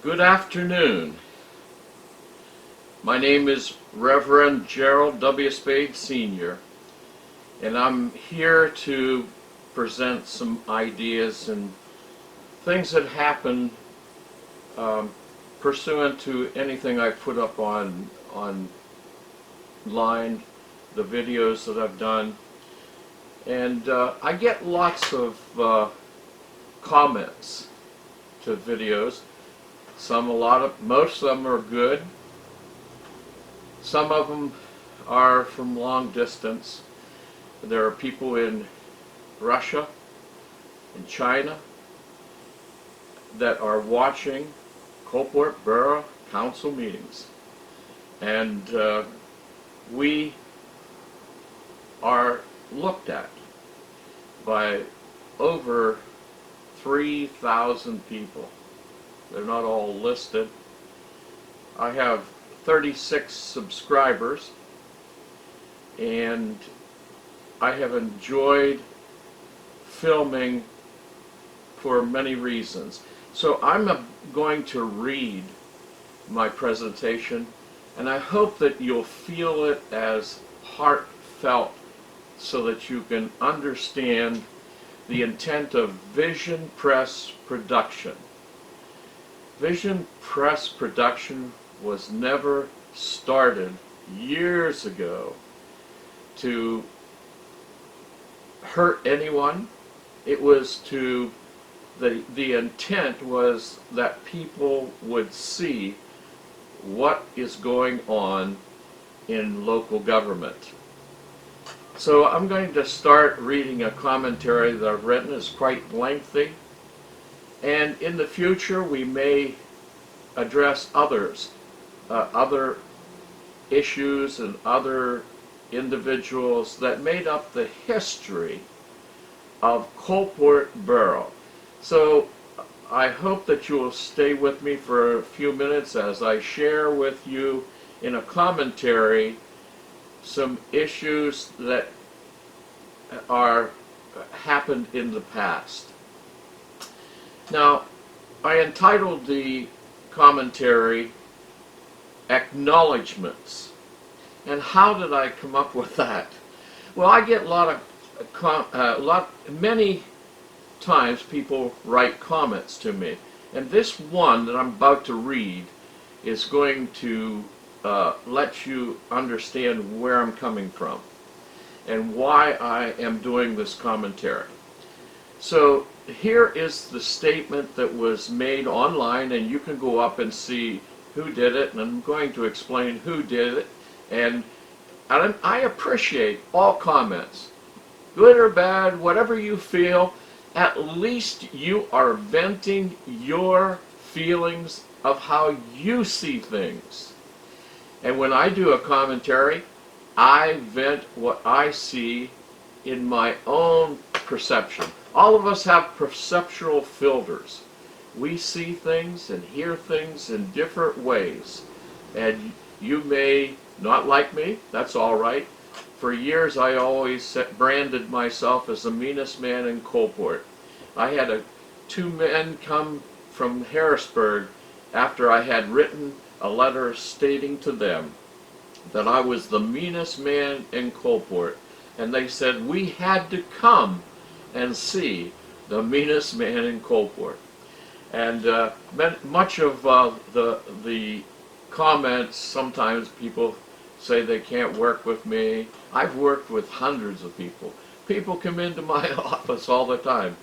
Good afternoon. My name is Reverend Gerald W. Spaid Sr. and I'm here to present some ideas and things that happen pursuant to anything I put up online, the videos that I've done. And I get lots of comments to videos. Most of them are good. Some of them are from long distance. There are people in Russia and China that are watching Coalport Borough Council meetings. And we are looked at by over 3,000 people. They're not all listed. I have 36 subscribers, and I have enjoyed filming for many reasons. So I'm going to read my presentation, and I hope that you'll feel it as heartfelt so that you can understand the intent of Vision Press Production. Vision Press Production was never started years ago to hurt anyone. It was to, the intent was that people would see what is going on in local government. So I'm going to start reading a commentary that I've written. It's quite lengthy. And in the future, we may address other issues and other individuals that made up the history of Coalport Borough. So I hope that you will stay with me for a few minutes as I share with you in a commentary some issues that happened in the past. Now, I entitled the commentary Acknowledgments. And how did I come up with that? Well, I get many times people write comments to me, and this one that I'm about to read is going to let you understand where I'm coming from and why I am doing this commentary. So here is the statement that was made online, and you can go up and see who did it, and I'm going to explain who did it. And I appreciate all comments, good or bad, whatever you feel. At least you are venting your feelings of how you see things. And when I do a commentary, I vent what I see in my own perception. All of us have perceptual filters. We see things and hear things in different ways. And you may not like me, that's all right. For years I always branded myself as the meanest man in Coalport. I had two men come from Harrisburg after I had written a letter stating to them that I was the meanest man in Coalport. And they said we had to come and see the meanest man in Coalport. And much of the comments, sometimes people say they can't work with me. I've worked with hundreds of people. People come into my office all the time.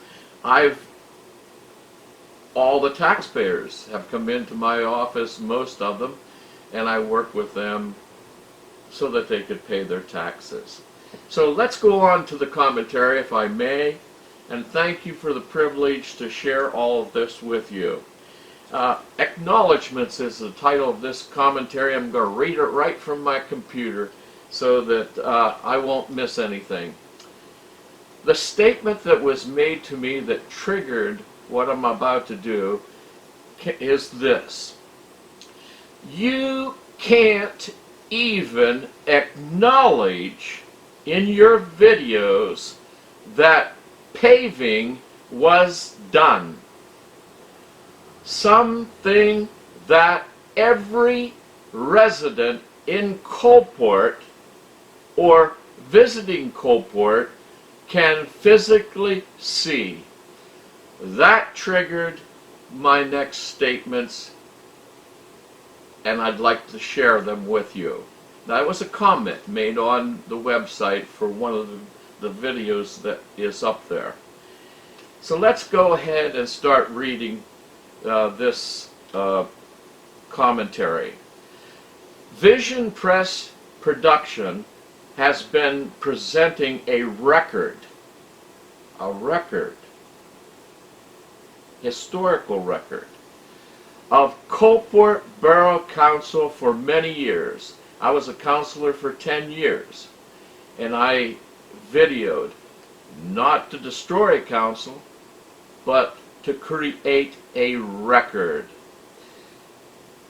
All the taxpayers have come into my office, most of them, and I work with them so that they could pay their taxes. So let's go on to the commentary, if I may, and thank you for the privilege to share all of this with you. Acknowledgments is the title of this commentary. I'm going to read it right from my computer so that I won't miss anything. The statement that was made to me that triggered what I'm about to do is this: you can't even acknowledge in your videos that paving was done. something that every resident in Coalport or visiting Coalport can physically see. That triggered my next statements, and I'd like to share them with you. That was a comment made on the website for one of the videos that is up there. So let's go ahead and start reading this commentary. Vision Press Production has been presenting a record, historical record, of Coalport Borough Council for many years. I was a councilor for 10 years, and I videoed, not to destroy council, but to create a record.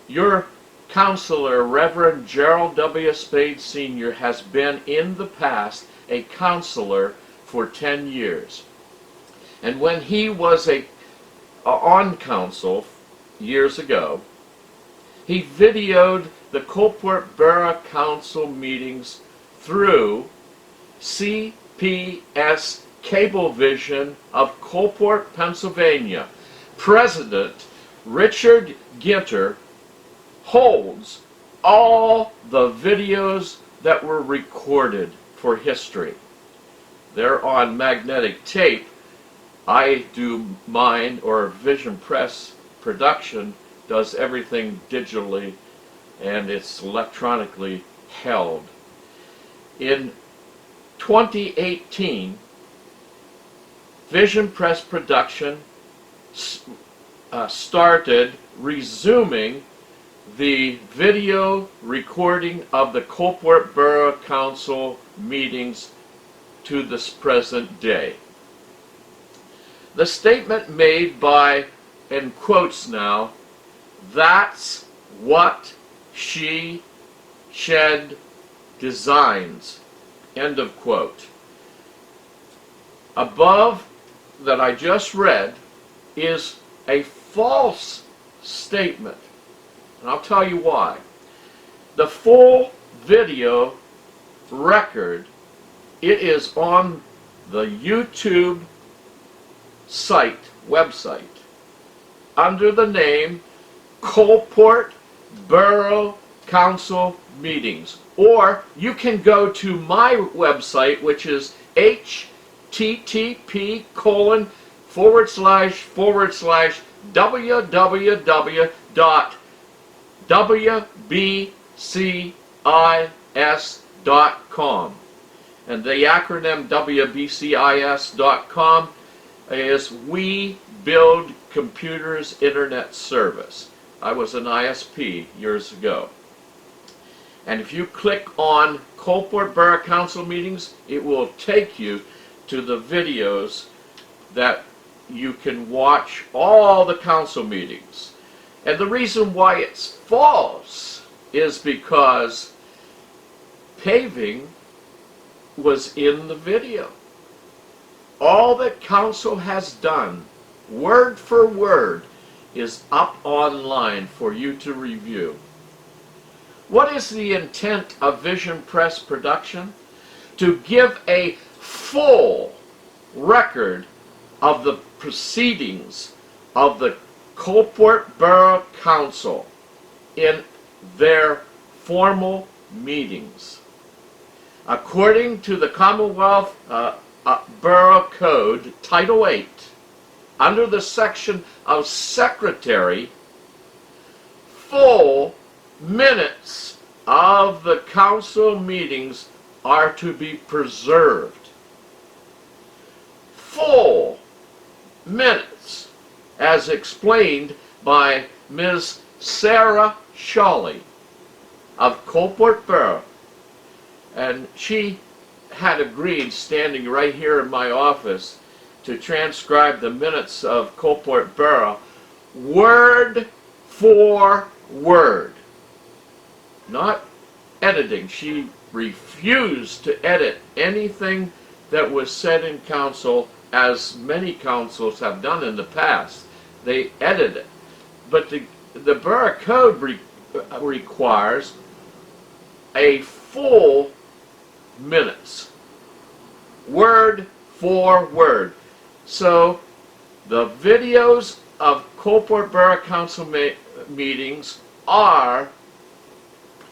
Your Councilor, Reverend Gerald W. Spaid Sr. has been in the past a councilor for 10 years. And when he was on council years ago, he videoed the Coalport Borough Council meetings through CPS Cablevision of Coalport, Pennsylvania. President Richard Ginter holds all the videos that were recorded for history. They're on magnetic tape. I do mine, or Vision Press Production does everything digitally, and it's electronically held. In 2018, Vision Press Production started resuming the video recording of the Coalport Borough Council meetings to this present day. The statement made by, in quotes now, "That's what she shed designs," end of quote. Above that I just read is a false statement. And I'll tell you why. The full video record, it is on the YouTube website, under the name Coalport Borough Council Meetings. Or you can go to my website, which is http://www.wbcis.com. And the acronym wbcis.com is We Build Computers Internet Service. I was an ISP years ago. And if you click on Coalport Borough Council meetings, it will take you to the videos that you can watch all the council meetings. And the reason why it's false is because paving was in the video. All that council has done, word for word, is up online for you to review. What is the intent of Vision Press Production? To give a full record of the proceedings of the Coalport Borough Council in their formal meetings. According to the Commonwealth Borough Code, Title 8, under the section of Secretary, full minutes of the council meetings are to be preserved. Full minutes, as explained by Ms. Sarah Shawley of Coalport Borough. And she had agreed, standing right here in my office, to transcribe the minutes of Coalport Borough word for word. Not editing. She refused to edit anything that was said in council, as many councils have done in the past. They edit it. but the borough code requires a full minutes, word for word. So the videos of Coalport Borough Council meetings are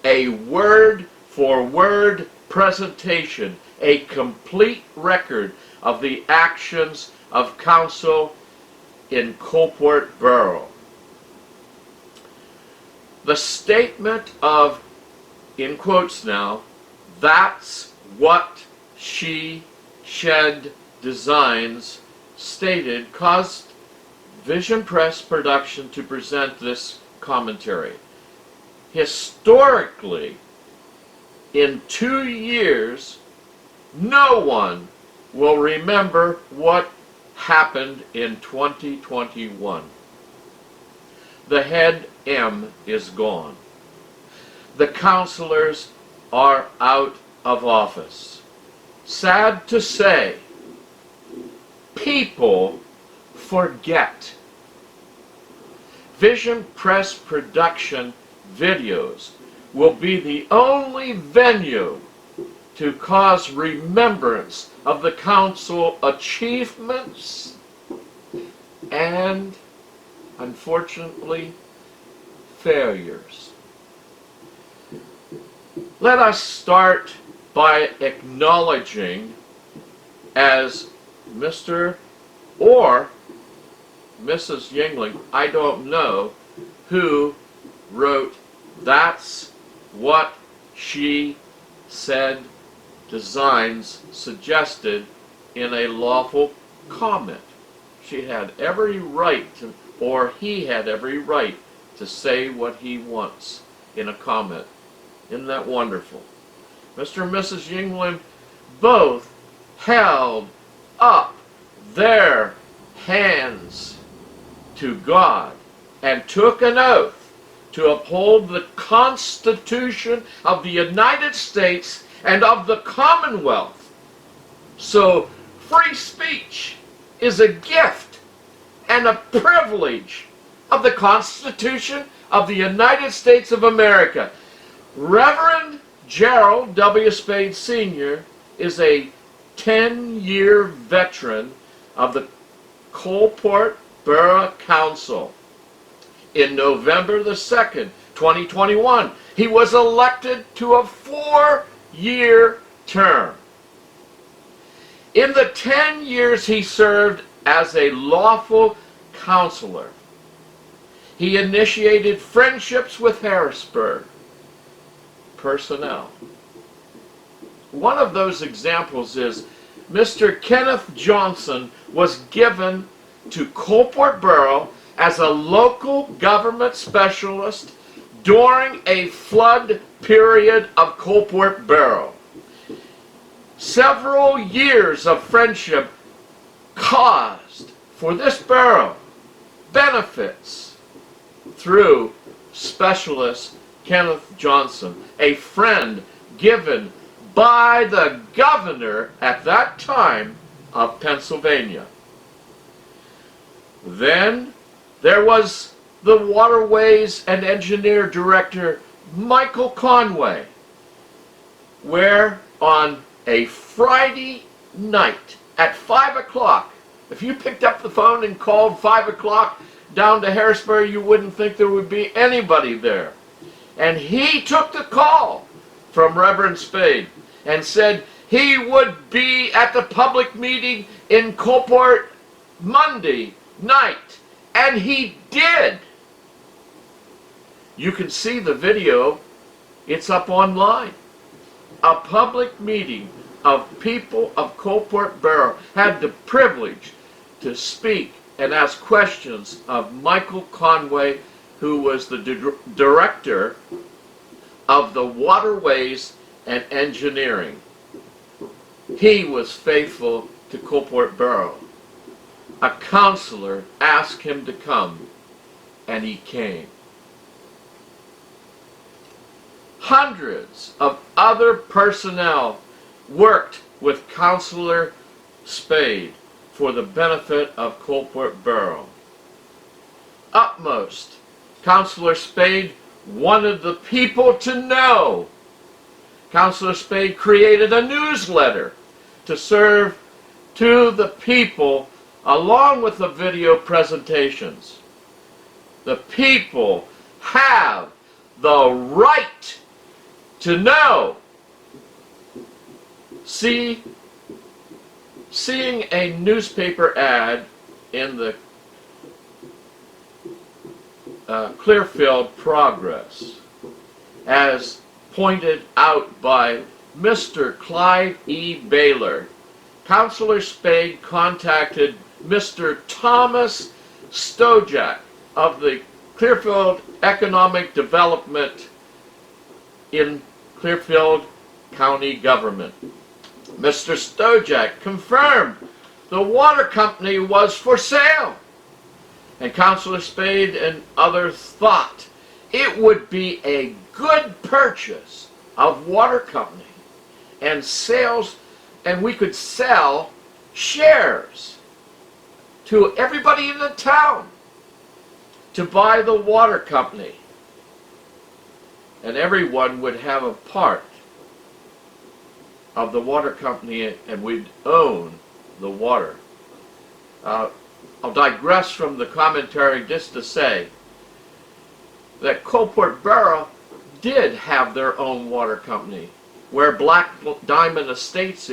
a word for word presentation, a complete record of the actions of council in Coalport Borough. The statement of, in quotes now, "That's what she shed designs," stated, caused Vision Press Production to present this commentary. Historically, in 2 years, no one will remember what happened in 2021. The head M is gone. The councilors are out of office. Sad to say, people forget. Vision Press Production videos will be the only venue to cause remembrance of the council achievements and, unfortunately, failures. Let us start by acknowledging, as Mr. or Mrs. Yingling, I don't know, who wrote "That's what she said" designs suggested in a lawful comment. She had every right to, or he had every right to say what he wants in a comment. Isn't that wonderful? Mr. and Mrs. Yingling both held up their hands to God and took an oath to uphold the Constitution of the United States and of the Commonwealth. So free speech is a gift and a privilege of the Constitution of the United States of America. Reverend Gerald W. Spaid Sr. is a 10-year veteran of the Coalport Borough Council. In November the 2nd, 2021, he was elected to a 4-year term. In the 10 years he served as a lawful councilor, he initiated friendships with Harrisburg personnel. One of those examples is Mr. Kenneth Johnson was given to Coalport Borough as a local government specialist during a flood period of Coalport Borough. Several years of friendship caused for this borough benefits through specialist Kenneth Johnson, a friend given by the governor at that time of Pennsylvania. Then there was the Waterways and Engineer Director Michael Conway, where on a Friday night at 5 o'clock, if you picked up the phone and called 5 o'clock down to Harrisburg, you wouldn't think there would be anybody there. And he took the call from Reverend Spaid and said he would be at the public meeting in Coalport Monday night. And he did. You can see the video. It's up online. A public meeting of people of Coalport Borough had the privilege to speak and ask questions of Michael Conway, who was the director of the Waterways and Engineering. He was faithful to Coalport Borough. A councilor asked him to come, and he came. Hundreds of other personnel worked with Councilor Spaid for the benefit of Coalport Borough. Utmost Councilor Spaid wanted the people to know. Councilor Spaid created a newsletter to serve to the people along with the video presentations. The people have the right to know. Seeing a newspaper ad in the Clearfield Progress, as pointed out by Mr. Clyde E. Baylor, Councilor Spaid contacted Mr. Thomas Stojak of the Clearfield Economic Development in Clearfield County Government. Mr. Stojak confirmed the water company was for sale, and Councilor Spaid and others thought it would be a good purchase of water company and sales, and we could sell shares to everybody in the town to buy the water company, and everyone would have a part of the water company and we'd own the water. I'll digress from the commentary just to say that Coalport Borough did have their own water company. Where Black Diamond Estates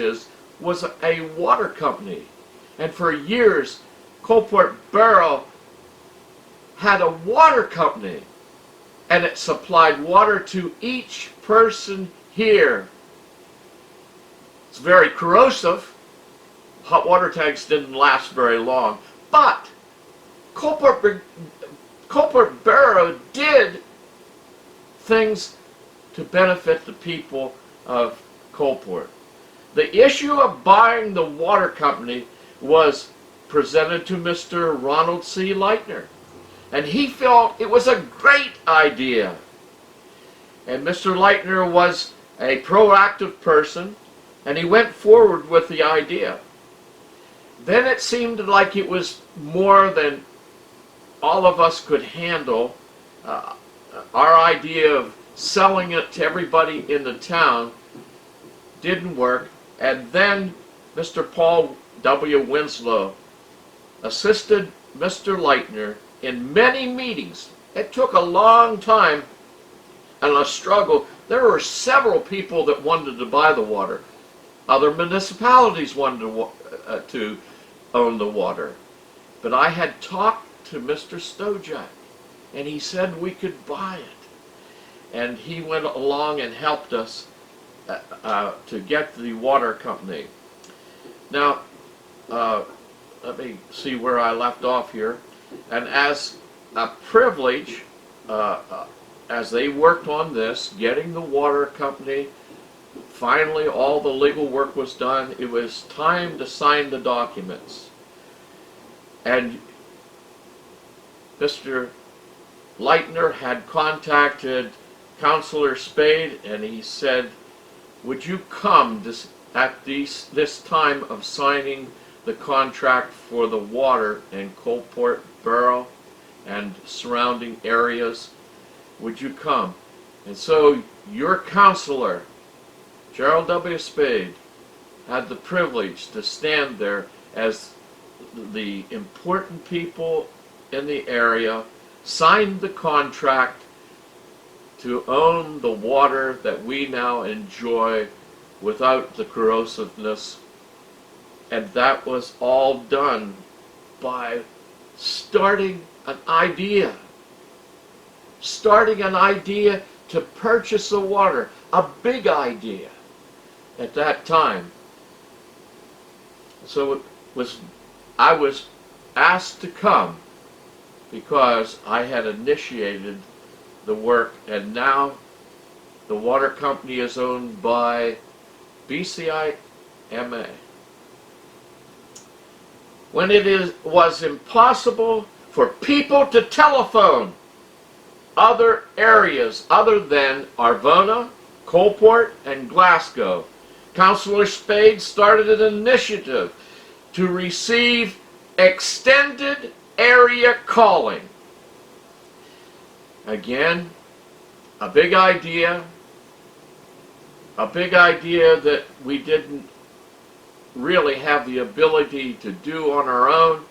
was a water company. And for years, Coalport Borough had a water company, and it supplied water to each person here. It's very corrosive. Hot water tanks didn't last very long, but Coalport Borough did things to benefit the people of Coalport. The issue of buying the water company was presented to Mr. Ronald C. Leitner, and he felt it was a great idea. And Mr. Leitner was a proactive person, and he went forward with the idea. Then it seemed like it was more than all of us could handle. Our idea of selling it to everybody in the town didn't work, and then Mr. Paul W. Winslow assisted Mr. Leitner in many meetings. It took a long time and a struggle. There were several people that wanted to buy the water. Other municipalities wanted to own the water. But I had talked to Mr. Stojak, and he said we could buy it. And he went along and helped us to get the water company. Now, let me see where I left off here. And as a privilege, as they worked on this, getting the water company, finally all the legal work was done. It was time to sign the documents. And Mr. Leitner had contacted Councilor Spaid, and he said, would you come at this time of signing the contract for the water in Coalport Borough and surrounding areas? Would you come? And so your counselor, Gerald W. Spaid, had the privilege to stand there as the important people in the area, signed the contract to own the water that we now enjoy without the corrosiveness. And that was all done by starting an idea. Starting an idea to purchase the water. A big idea at that time. So I was asked to come because I had initiated the work, and now the water company is owned by BCIMA. When it was impossible for people to telephone other areas other than Arvona, Coalport, and Glasgow, Councilor Spaid started an initiative to receive extended area calling. Again, a big idea that we didn't really have the ability to do on our own.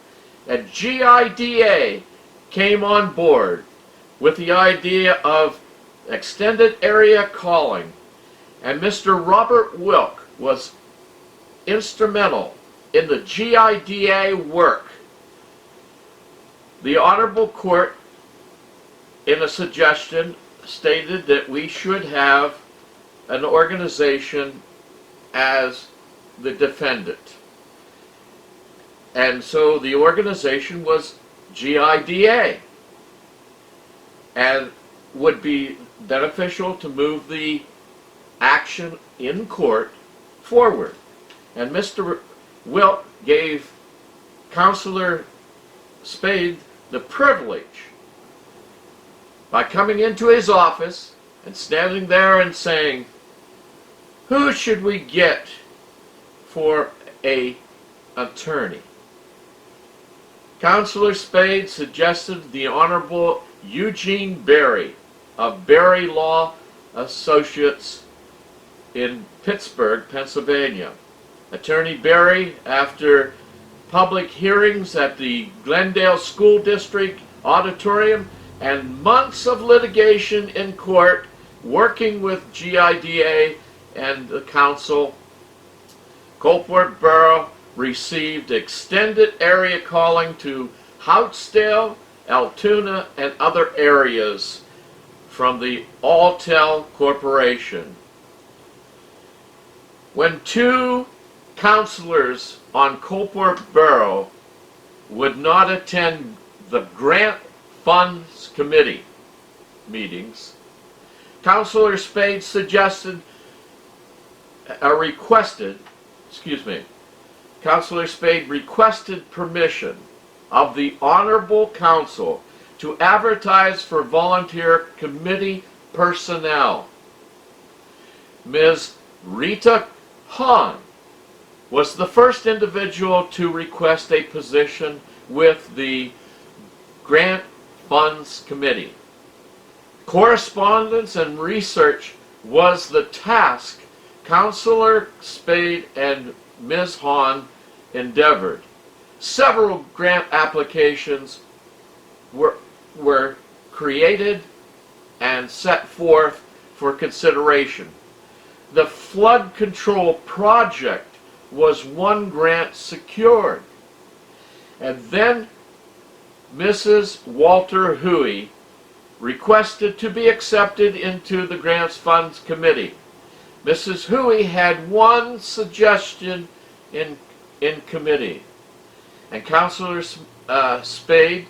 And GIDA came on board with the idea of extended area calling. And Mr. Robert Wilk was instrumental in the GIDA work. The Honorable Court, in a suggestion, stated that we should have an organization as the defendant. And so the organization was GIDA, and would be beneficial to move the action in court forward. And Mr. Wilk gave Councilor Spaid the privilege, by coming into his office and standing there and saying, who should we get for an attorney? Councilor Spaid suggested the Honorable Eugene Berry of Berry Law Associates in Pittsburgh, Pennsylvania. Attorney Berry, after public hearings at the Glendale School District Auditorium and months of litigation in court, working with GIDA and the council, Coalport Borough received extended area calling to Houtsdale, Altoona, and other areas from the Alltel Corporation. When two councilors on Coalport Borough would not attend the Grant Funds Committee meetings, Councilor Spaid Councilor Spaid requested permission of the Honorable Council to advertise for volunteer committee personnel. Ms. Rita Hahn was the first individual to request a position with the Grant Funds Committee. Correspondence and research was the task Councilor Spaid and Ms. Hahn endeavored. Several grant applications were created and set forth for consideration. The flood control project was one grant secured. And then Mrs. Walter Huey requested to be accepted into the Grants Funds Committee. Mrs. Huey had one suggestion in committee, and Councilor Spaid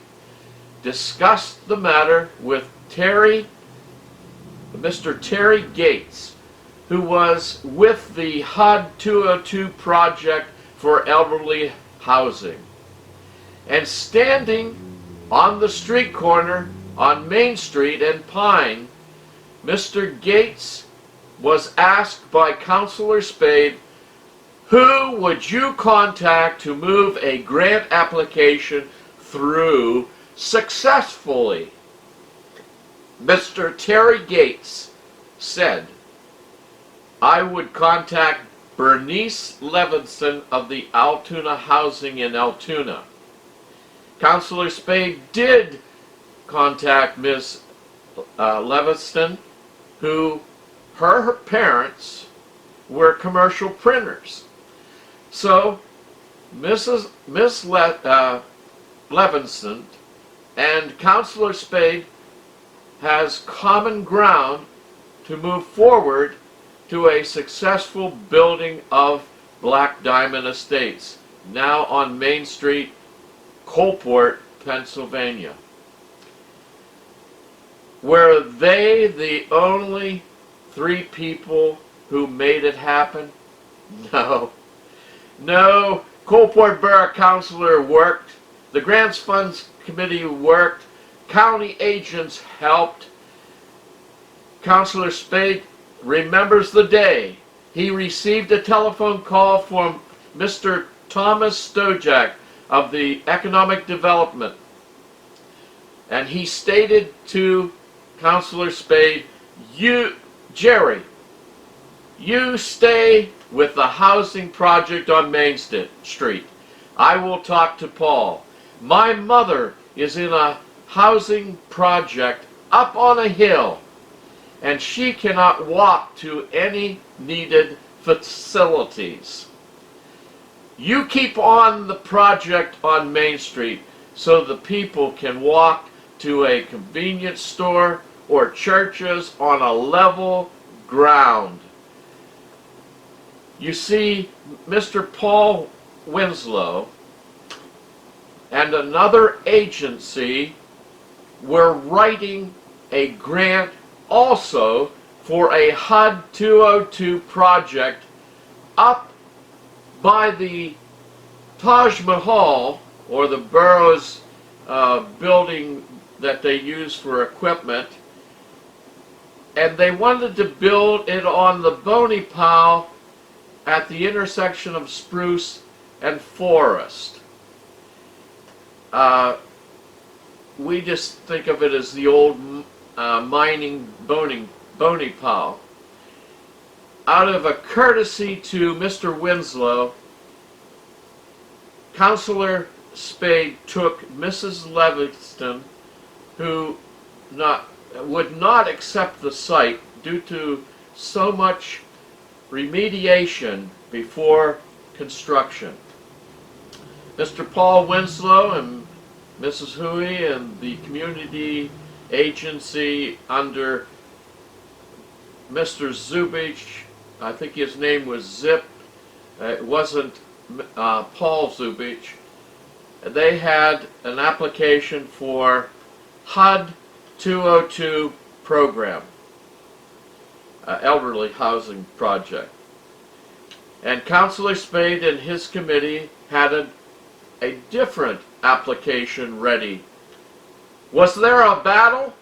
discussed the matter with Mr. Terry Gates, who was with the HUD 202 project for elderly housing. And standing on the street corner on Main Street and Pine, Mr. Gates was asked by Councilor Spaid, who would you contact to move a grant application through successfully? Mr. Terry Gates said, I would contact Bernice Levinson of the Altoona Housing in Altoona. Councilor Spaid did contact Ms. Levinson, who her parents were commercial printers. So Miss Levinson and Councilor Spaid has common ground to move forward to a successful building of Black Diamond Estates, now on Main Street, Coalport, Pennsylvania. Were they the only three people who made it happen? No. No, Coalport Borough Councilor worked, the Grants Funds Committee worked, county agents helped. Councilor Spaid remembers the day he received a telephone call from Mr. Thomas Stojak of the Economic Development, and he stated to Councilor Spaid, Jerry, you stay with the housing project on Main Street. I will talk to Paul. My mother is in a housing project up on a hill, and she cannot walk to any needed facilities. You keep on the project on Main Street so the people can walk to a convenience store or churches on a level ground. You see, Mr. Paul Winslow and another agency were writing a grant also for a HUD 202 project up by the Taj Mahal, or the borough's building that they use for equipment, and they wanted to build it on the Boney Powell at the intersection of Spruce and Forest. We just think of it as the old mining Boney Powell. Out of a courtesy to Mr. Winslow, Councilor Spaid took Mrs. Livingston, who would not accept the site due to so much remediation before construction. Mr. Paul Winslow and Mrs. Huey and the community agency under Mr. Zubich, I think his name was Zip, it wasn't Paul Zubich, they had an application for HUD 202 program, elderly housing project. And Councilor Spaid and his committee had a different application ready. Was there a battle?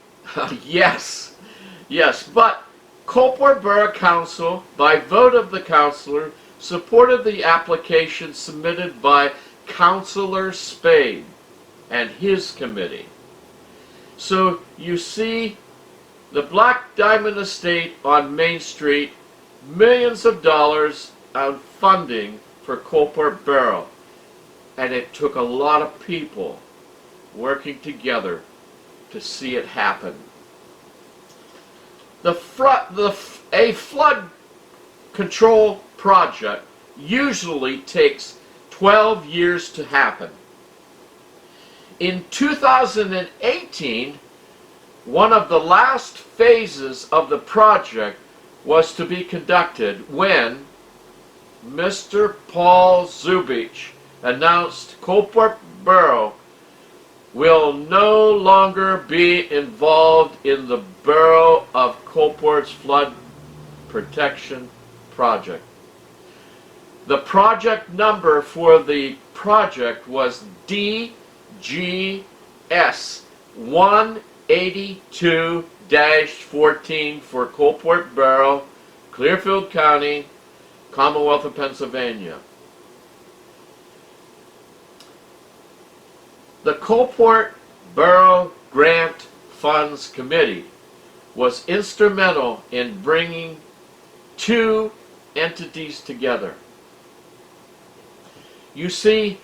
Yes, but Coalport Borough Council, by vote of the councilor, supported the application submitted by Councilor Spaid and his committee. So you see, the Black Diamond Estate on Main Street, millions of dollars of funding for Coalport Borough, and it took a lot of people working together to see it happen. A flood control project usually takes 12 years to happen. In 2018, one of the last phases of the project was to be conducted when Mr. Paul Zubich announced Coalport Borough will no longer be involved in the Borough of Coalport's flood protection project. The project number for the project was DGS 182-14 for Coalport Borough, Clearfield County, Commonwealth of Pennsylvania. The Coalport Borough Grant Funds Committee was instrumental in bringing two entities together. You see,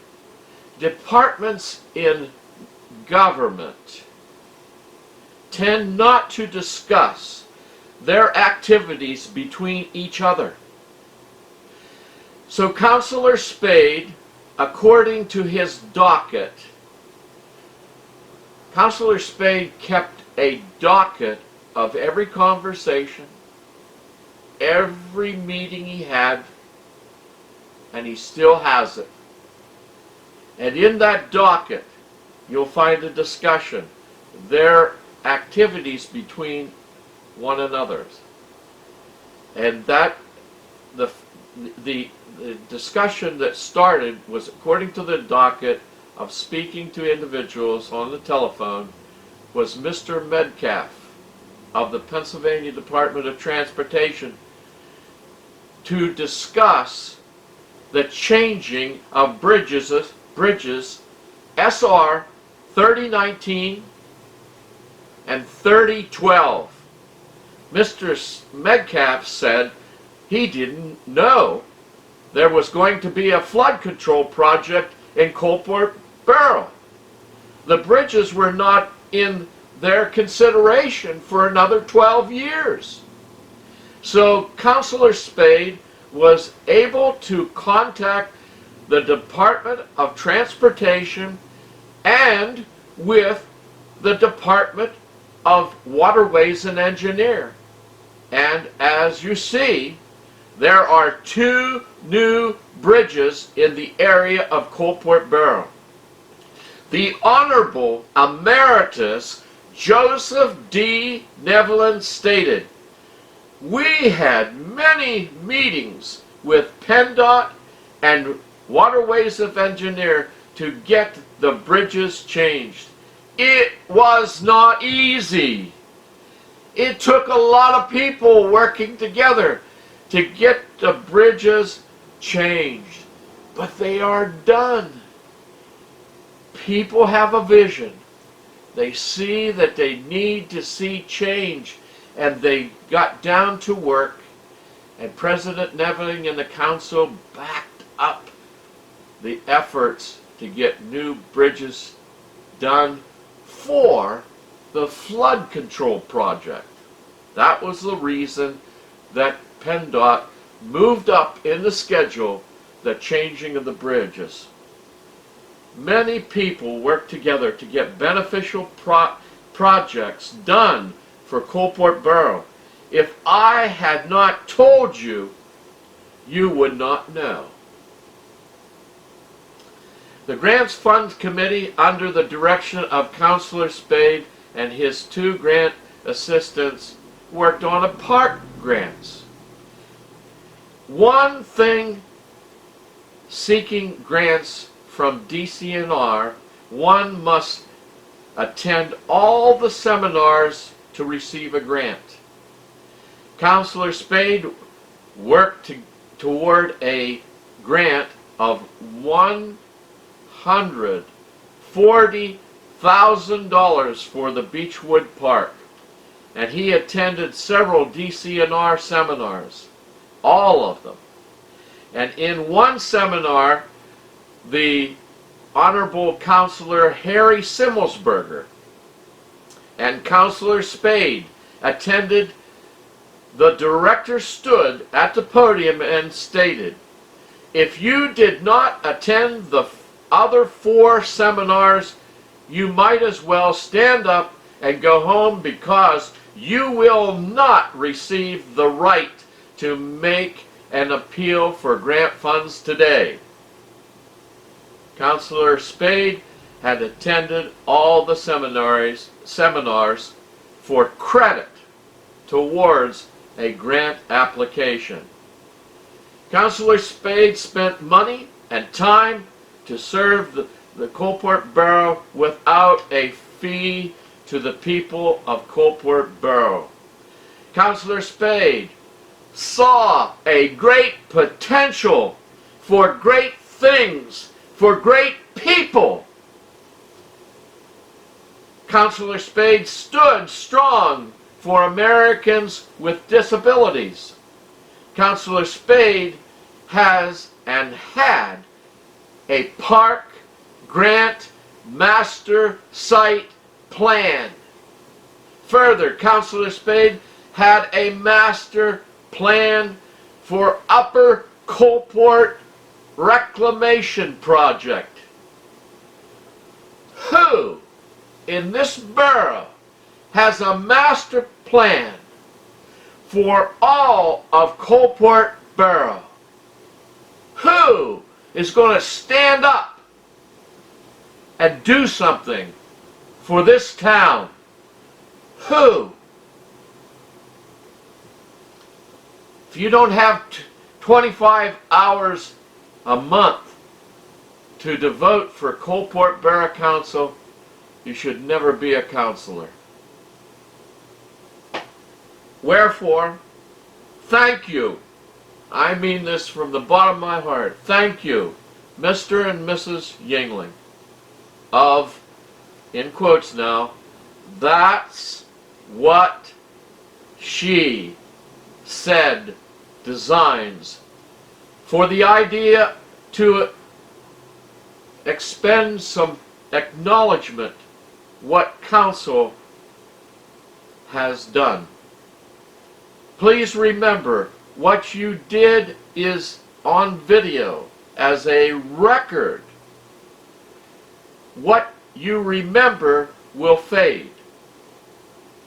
departments in government tend not to discuss their activities between each other. So Councilor Spaid, according to his docket, Councilor Spaid kept a docket of every conversation, every meeting he had, and he still has it. And in that docket, you'll find a discussion, their activities between one another. And that, the discussion that started was, according to the docket of speaking to individuals on the telephone, was Mr. Metcalf of the Pennsylvania Department of Transportation to discuss the changing of bridges SR 3019 and 3012. Mr. Metcalf said he didn't know there was going to be a flood control project in Coalport Barrow. The bridges were not in their consideration for another 12 years. So Councilor Spaid was able to contact the Department of Transportation and with the Department of Waterways and Engineer. And as you see, there are 2 new bridges in the area of Coalport Barrow. The Honorable Emeritus Joseph D. Nevelin stated, "We had many meetings with PennDOT and Waterways of Engineer to get the bridges changed. It was not easy. It took a lot of people working together to get the bridges changed, but they are done." People have a vision. They see that they need to see change, and they got down to work, and President Neveling and the council backed up the efforts to get new bridges done for the flood control project. That was the reason that PennDOT moved up in the schedule the changing of the bridges. Many people worked together to get beneficial projects done for Coalport Barrow. If I had not told you, you would not know. The Grants Funds Committee, under the direction of Councilor Spaid and his 2 grant assistants, worked on a park grants. One thing seeking grants from DCNR, one must attend all the seminars to receive a grant. Councilor Spaid worked toward a grant of $140,000 for the Beechwood Park, and he attended several DCNR seminars, all of them. And in one seminar, the Honorable Councilor Harry Simmelsberger and Councilor Spaid attended. The director stood at the podium and stated, "If you did not attend the other 4 seminars, you might as well stand up and go home, because you will not receive the right to make an appeal for grant funds today." Councilor Spaid had attended all the seminars for credit towards a grant application. Councilor Spaid spent money and time to serve the Coalport Barrow without a fee to the people of Coalport Barrow. Councilor Spaid saw a great potential for great things, for great people. Councilor Spaid stood strong for Americans with disabilities. Councilor Spaid has and had a park grant master site plan. Further, Councilor Spaid had a master plan for Upper Coalport Reclamation Project. Who in this borough has a master plan for all of Coalport Barrow? Who is going to stand up and do something for this town? Who? If you don't have 25 hours a month to devote for Coalport Borough Council, you should never be a councilor. Wherefore, thank you. I mean this from the bottom of my heart. Thank you, Mr. and Mrs. Yingling of, in quotes now, that's what she said designs for the idea to expend some acknowledgement what council has done. Please remember, what you did is on video as a record. What you remember will fade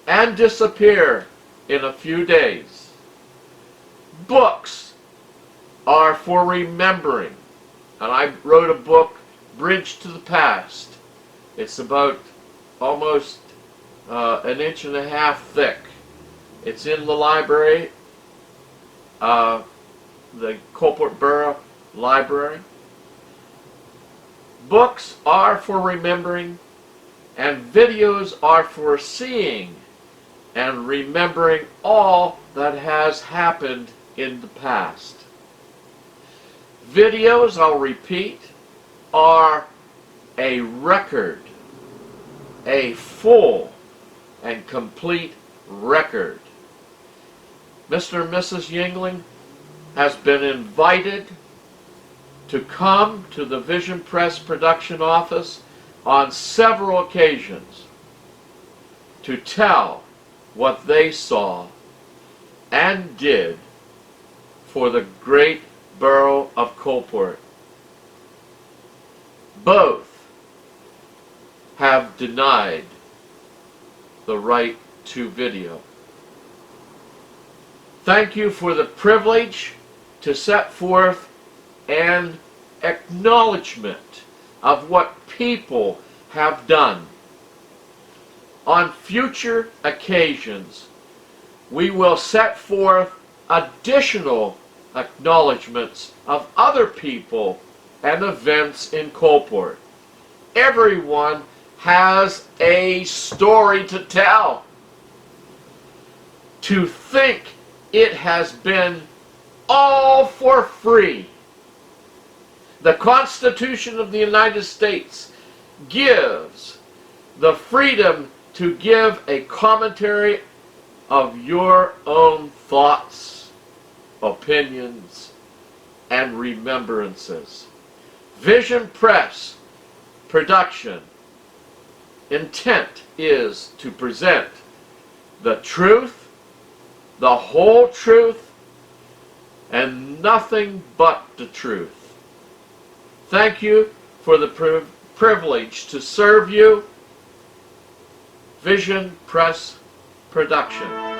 and disappear in a few days. Books are for remembering, and I wrote a book, Bridge to the Past. It's about almost an inch and a half thick. It's in the library, the Coalport Borough Library. Books are for remembering, and videos are for seeing and remembering all that has happened in the past. Videos, I'll repeat, are a record, a full and complete record. Mr. and Mrs. Yingling has been invited to come to the Vision Press production office on several occasions to tell what they saw and did for the great borough of Coalport. Both have denied the right to video. Thank you for the privilege to set forth an acknowledgement of what people have done. On future occasions, we will set forth additional acknowledgments of other people and events in Coalport. Everyone has a story to tell. To think it has been all for free. The Constitution of the United States gives the freedom to give a commentary of your own thoughts, opinions, and remembrances. Vision Press production intent is to present the truth, the whole truth, and nothing but the truth. Thank you for the privilege to serve you. Vision Press production.